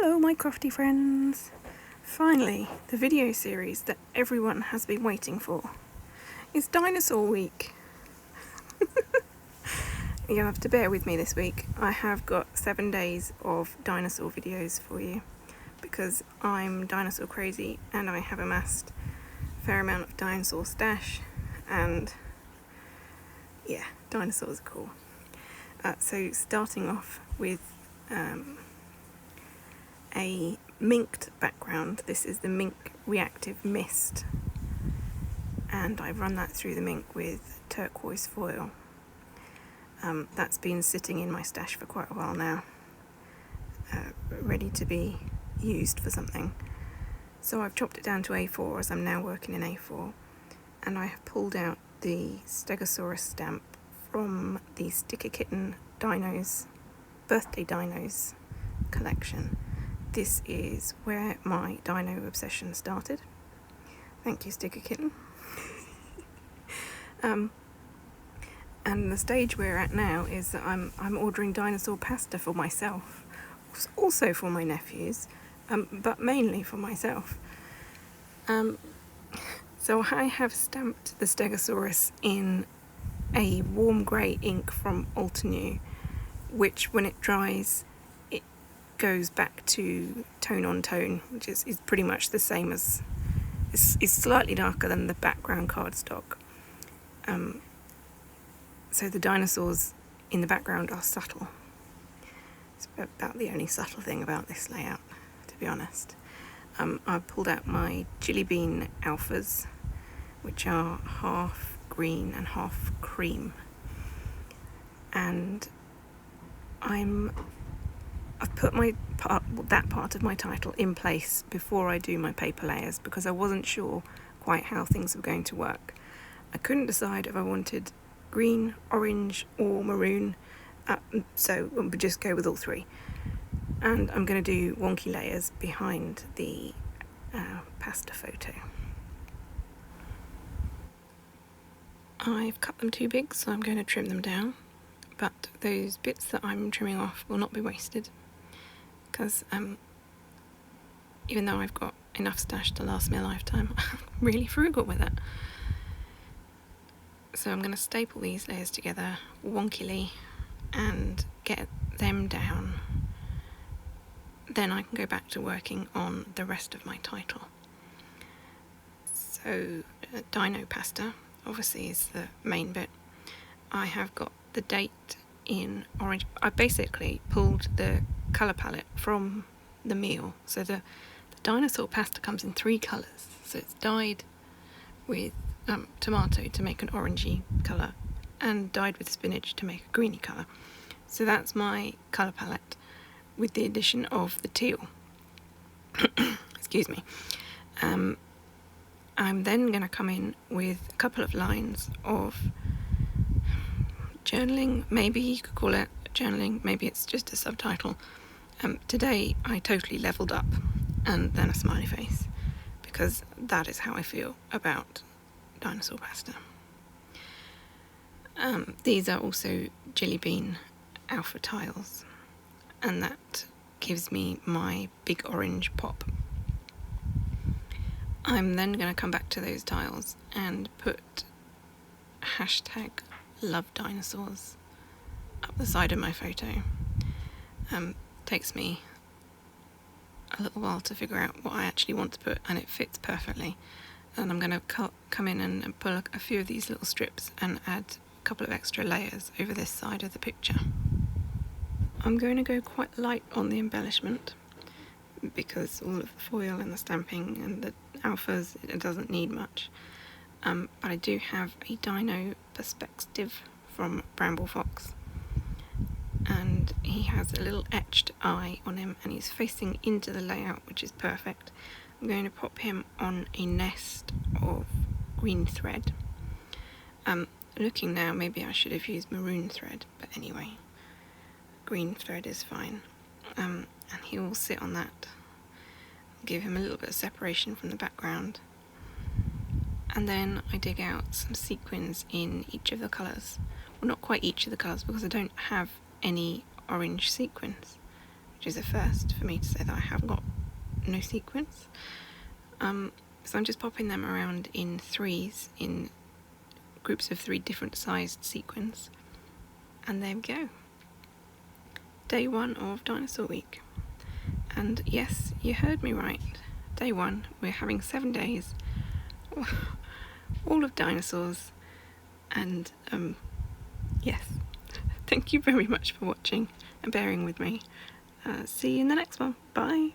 Hello my crafty friends! Finally, the video series that everyone has been waiting for. It's Dinosaur Week! You'll have to bear with me this week. I have got 7 days of dinosaur videos for you because I'm dinosaur crazy and I have amassed a fair amount of dinosaur stash, and yeah, dinosaurs are cool. So starting off with a minked background. This is the Mink Reactive Mist, and I've run that through the mink with turquoise foil. That's been sitting in my stash for quite a while now, ready to be used for something. So I've chopped it down to A4 as I'm now working in A4, and I have pulled out the Stegosaurus stamp from the StickerKitten Dinos, Birthday Dinos collection. This is where my dino obsession started. Thank you, StickerKitten. And the stage we're at now is that I'm ordering dinosaur pasta for myself, also for my nephews, but mainly for myself. So I have stamped the Stegosaurus in a warm grey ink from Altenew, which when it dries it goes back to tone on tone, which is pretty much the same as, is slightly darker than the background cardstock. So the dinosaurs in the background are subtle. It's about the only subtle thing about this layout, to be honest. I've pulled out my Chili Bean alphas, which are half green and half cream, and I've put that part of my title in place before I do my paper layers because I wasn't sure quite how things were going to work. I couldn't decide if I wanted green, orange or maroon, so we'll just go with all three. And I'm going to do wonky layers behind the pasta photo. I've cut them too big, so I'm going to trim them down, but those bits that I'm trimming off will not be wasted because even though I've got enough stash to last me a lifetime, I'm really frugal with it. So I'm going to staple these layers together wonkily and get them down. Then I can go back to working on the rest of my title. So dino pasta obviously is the main bit. I have got the date in orange. I basically pulled the colour palette from the meal. So the dinosaur pasta comes in 3 colours. So it's dyed with tomato to make an orangey colour and dyed with spinach to make a greeny colour. So that's my colour palette with the addition of the teal. Excuse me. I'm then going to come in with a couple of lines of journaling. Maybe you could call it journaling, maybe it's just a subtitle. Today I totally leveled up, and then a smiley face, because that is how I feel about dinosaur pasta. These are also Jelly Bean alpha tiles, and that gives me my big orange pop. I'm then going to come back to those tiles and put #LoveDinosaurs up the side of my photo. Takes me a little while to figure out what I actually want to put, and it fits perfectly. And I'm going to come in and pull a few of these little strips and add a couple of extra layers over this side of the picture. I'm going to go quite light on the embellishment because all of the foil and the stamping and the alphas, it doesn't need much. But I do have a dino perspective from Bramble Fox, and he has a little etched eye on him and he's facing into the layout, which is perfect. I'm going to pop him on a nest of green thread. Looking now, maybe I should have used maroon thread, but anyway, green thread is fine. And he will sit on that. Give him a little bit of separation from the background. And then I dig out some sequins in each of the colours. Well, not quite each of the colours because I don't have any orange sequins, which is a first for me to say that I have got no sequins. So I'm just popping them around in threes, in groups of 3 different sized sequins, and there we go. Day 1 of Dinosaur Week. And yes, you heard me right. Day 1, we're having 7 days, all of dinosaurs, and yes, thank you very much for watching and bearing with me. See you in the next one. Bye.